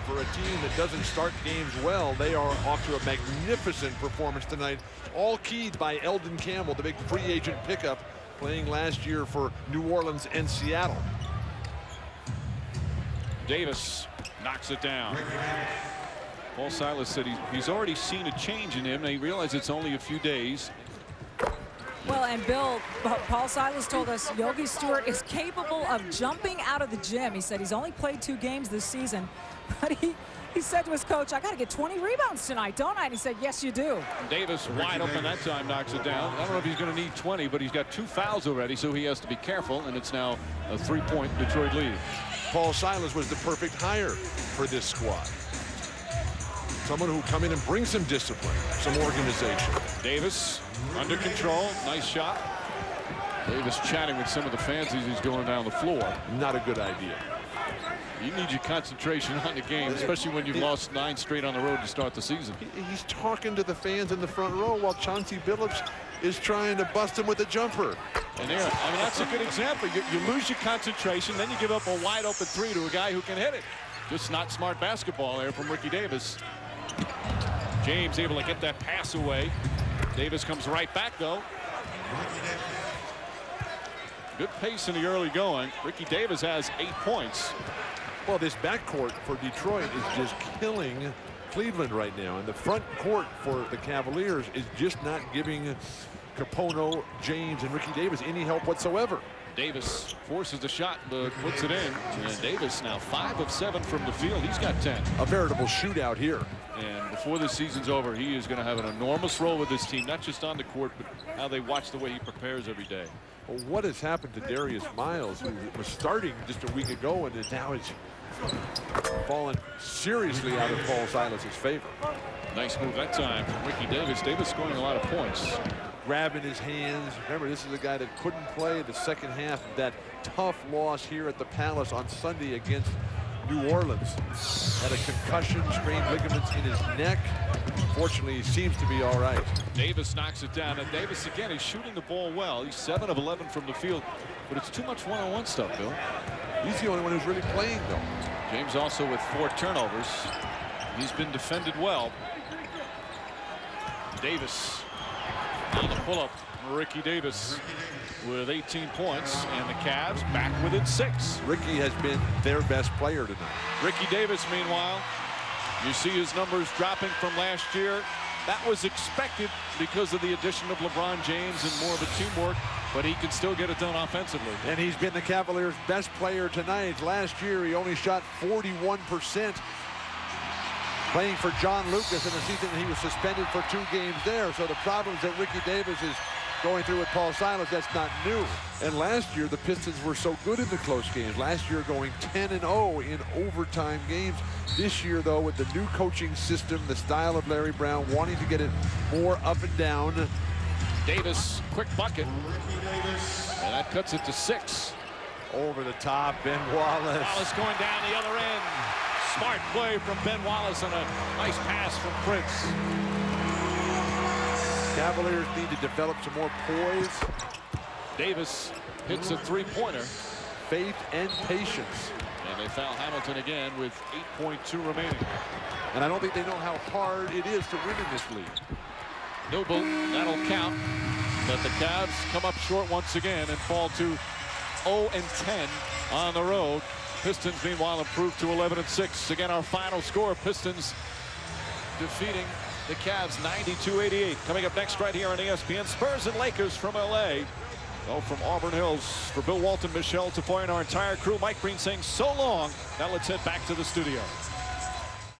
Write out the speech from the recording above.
for a team that doesn't start games well. They are off to a magnificent performance tonight, all keyed by Eldon Campbell, the big free agent pickup, playing last year for New Orleans and Seattle. Davis knocks it down. Paul Silas said he's already seen a change in him, and he realized it's only a few days. Well, and Bill, Paul Silas told us Yogi Stewart is capable of jumping out of the gym. He said he's only played 2 games this season, but he said to his coach, I got to get 20 rebounds tonight, don't I? And he said, yes, you do. Davis wide open that time, knocks it down. I don't know if he's going to need 20, but he's got 2 fouls already, so he has to be careful, and it's now a 3-point Detroit lead. Paul Silas was the perfect hire for this squad. Someone who come in and bring some discipline, some organization. Davis under control, nice shot. Davis chatting with some of the fans as he's going down the floor. Not a good idea. You need your concentration on the game, especially when you've lost 9 straight on the road to start the season. He's talking to the fans in the front row while Chauncey Billups is trying to bust him with a jumper. And there, I mean, that's a good example. You lose your concentration, then you give up a wide open 3 to a guy who can hit it. Just not smart basketball there from Ricky Davis. James able to get that pass away. Davis comes right back, though. Good pace in the early going. Ricky Davis has 8 points. Well, this backcourt for Detroit is just killing Cleveland right now. And the front court for the Cavaliers is just not giving Capono, James, and Ricky Davis any help whatsoever. Davis forces the shot, but puts it in. And Davis now 5 of 7 from the field. He's got 10. A veritable shootout here. And before the season's over, he is going to have an enormous role with this team, not just on the court, but how they watch the way he prepares every day. Well, what has happened to Darius Miles, who was starting just a week ago and now is fallen seriously out of Paul Silas's favor? Nice move that time from Ricky Davis. Davis scoring a lot of points. Grabbing his hands. Remember, this is a guy that couldn't play the second half of that tough loss here at the Palace on Sunday against New Orleans. Had a concussion, strained ligaments in his neck. Fortunately, he seems to be all right. Davis knocks it down, and Davis again, he's shooting the ball well. He's 7 of 11 from the field, but it's too much one-on-one stuff, Bill. He's the only one who's really playing, though. James also with 4 turnovers. He's been defended well. Davis on the pull-up. Ricky Davis with 18 points, and the Cavs back within 6. Ricky has been their best player tonight. Ricky Davis, meanwhile, you see his numbers dropping from last year. That was expected because of the addition of LeBron James and more of a teamwork, but he can still get it done offensively. And he's been the Cavaliers' best player tonight. Last year, he only shot 41%. Playing for John Lucas in a season that he was suspended for 2 games there. So the problems that Ricky Davis is going through with Paul Silas, that's not new. And last year, the Pistons were so good in the close games. Last year, going 10-0 in overtime games. This year, though, with the new coaching system, the style of Larry Brown, wanting to get it more up and down. Davis, quick bucket. And that cuts it to 6. Over the top, Ben Wallace. Wallace going down the other end. Smart play from Ben Wallace and a nice pass from Prince. Cavaliers need to develop some more poise. Davis hits a 3-pointer. Faith and patience. And they foul Hamilton again with 8.2 remaining. And I don't think they know how hard it is to win in this league. Noble, that'll count. But the Cavs come up short once again and fall to 0-10 on the road. Pistons, meanwhile, improved to 11-6. Again, our final score, Pistons defeating the Cavs 92-88. Coming up next right here on ESPN, Spurs and Lakers from LA. Well, from Auburn Hills, for Bill Walton, Michelle Tafoya, and our entire crew, Mike Breen saying so long. Now let's head back to the studio.